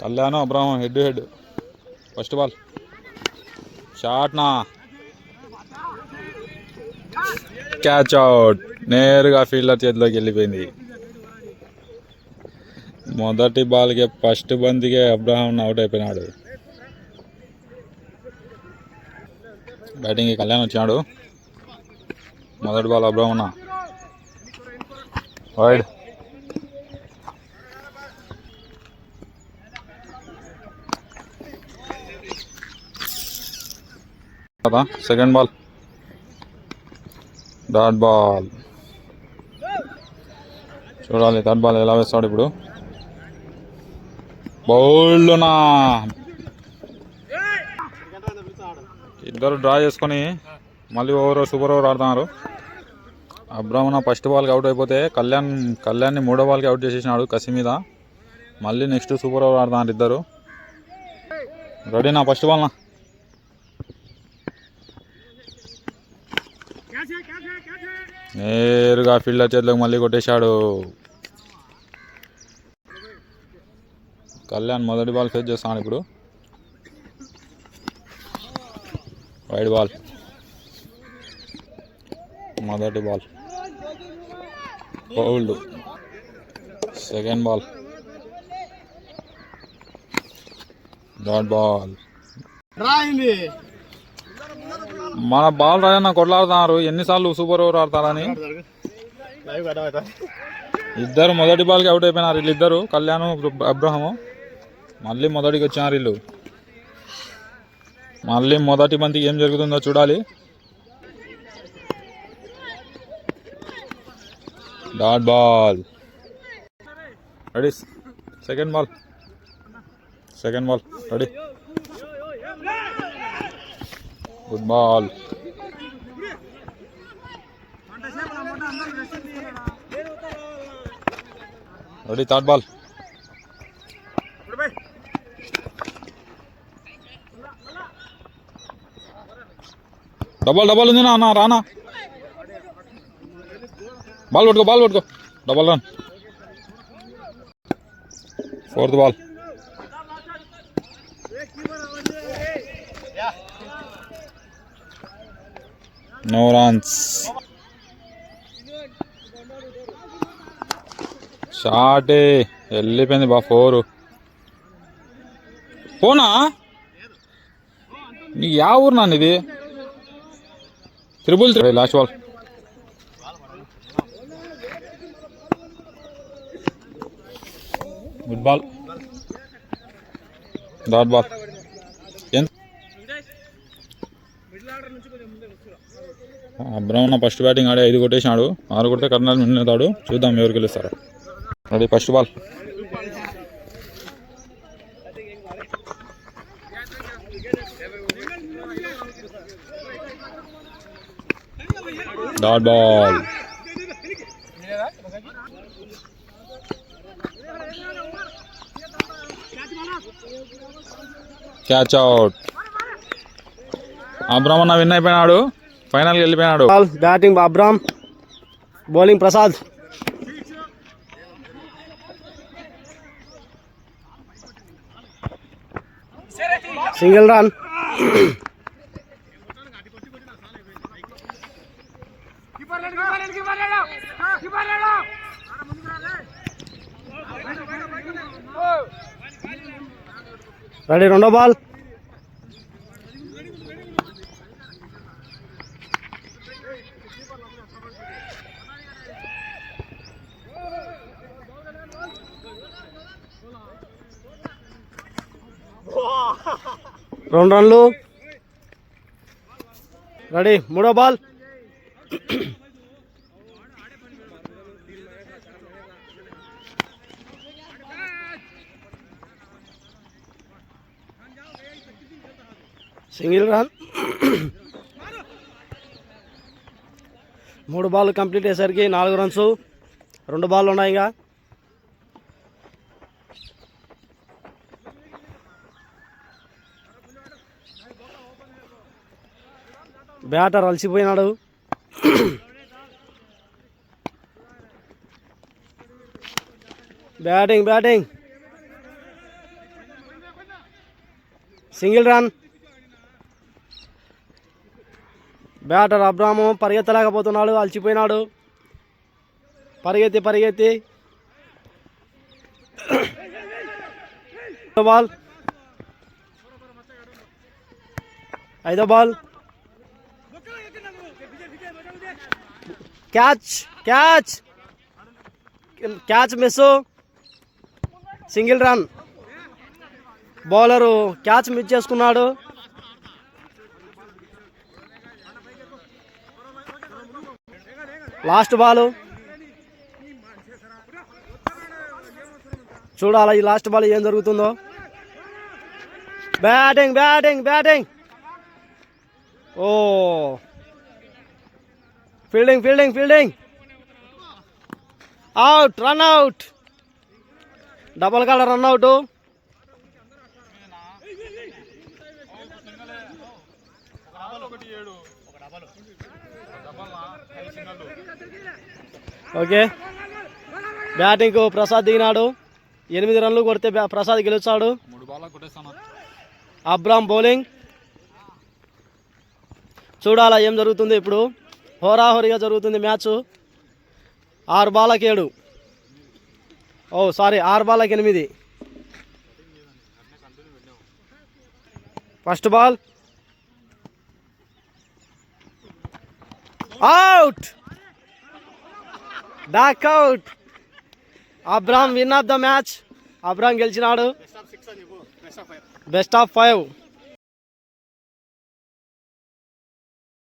Kalyan Abraham head to head. First ball shot నా catch out. నేరుగా fielder చేతిలోకి వెళ్ళిపోయింది. మొదటి బాల్కే ఫస్ట్ బంతికే అబ్రహం అవుట్ అయిపోయినాడు. బ్యాటింగ్కి కళ్యాణ్ వచ్చినాడు. మొదటి ball Abraham wide. Second ball third ball. చూడాలి థర్డ్ బాల్ ఎలా వేస్తాడు ఇప్పుడు. బౌల్డ్నా ఇద్దరు డ్రా చేసుకొని మళ్ళీ సూపర్ ఓవర్ ఆడుతున్నారు. అబ్రహ్మణ ఫస్ట్ బాల్కి అవుట్ అయిపోతే కళ్యాణ్ని మూడో బాల్కి అవుట్ చేసేసినాడు కసి మీద. మళ్ళీ నెక్స్ట్ సూపర్ ఓవర్ ఆడుతున్నారు ఇద్దరు. రెడీనా ఫస్ట్ బాల్నా. నేరుగా ఫీల్డర్ చేతిలోకి మళ్ళీ కొట్టేశాడు. కళ్యాణ్ మొదటి బాల్ ఫేస్ చేస్తాడు ఇప్పుడు. Wide ball. మొదటి ball bowled. Second ball third ball. మన బాల్ రాజన్న కొట్లాడుతున్నారు ఎన్నిసార్లు సూపర్ ఓవర్ ఆడతారని. ఇద్దరు మొదటి బాల్కి అవుట్ అయిపోయినారు వీళ్ళిద్దరు, కళ్యాణ్ అబ్రహము. మళ్ళీ మొదటికి వచ్చినారు వీళ్ళు. మళ్ళీ మొదటి బంతికి ఏం జరుగుతుందో చూడాలి. Dot ball. Ready second ball. Ready good ball. Ready third ball. Double ఉంది నా రానా. బాల్ పట్టుకో double run. Fourth ball. No runs. Shot వెళ్ళిపోయింది బా. 4 పోనా. నీకు యా ఊరు నాన్న ఇది. 3 last ball. Good ball. Dot ball. అబ్రహ్మణ ఫస్ట్ బ్యాటింగ్ ఆడి 5 కొట్టేసినాడు. 6 కొడితే కర్నల్ నిన్నతాడు. చూద్దాం ఎవరు గెలుస్తారు. Ready first ball. Dot ball. Catch out. అబ్రహ్మణ విన్ అయిపోయినాడు. ఫైనల్కి వెళ్ళిపోయినాడు. Batting Abram, bowling Prasad. Single run. Ready రెండో బాల్. రెండు రన్లు. రెడీ మూడో ball. Single run. 3 ball complete అయ్యేసరికి 4 రన్స్. 2 బాల్ ఉన్నాయి. ఇంకా బ్యాటర్ అలసిపోయినాడు. Batting single run. Batter Abram పరిగెత్తలేకపోతున్నాడు, అలసిపోయినాడు. పరిగెత్తి బాల్, 5వ ball. Catch miss. Single run. Bowler catch miss చేసుకున్నాడు. Last ball. చూడాలా ఈ లాస్ట్ బాల్ ఏం జరుగుతుందో. బ్యాటింగ్. ఓ ఫీల్డింగ్. Run out. డబల్ కాడ run out. Okay, batting Prasad దిగినాడు. 8 రన్లు కొడితే ప్రసాద్ గెలుస్తాడు. అబ్రామ్ బౌలింగ్. చూడాలా ఏం జరుగుతుంది ఇప్పుడు. హోరాహోరీగా జరుగుతుంది మ్యాచ్. 6 బాళ్ళకి 7. 6 బాళ్ళకి 8. First ball out. Duck out. Abram win of the match. Abram గెలిచినాడు. Best of 5.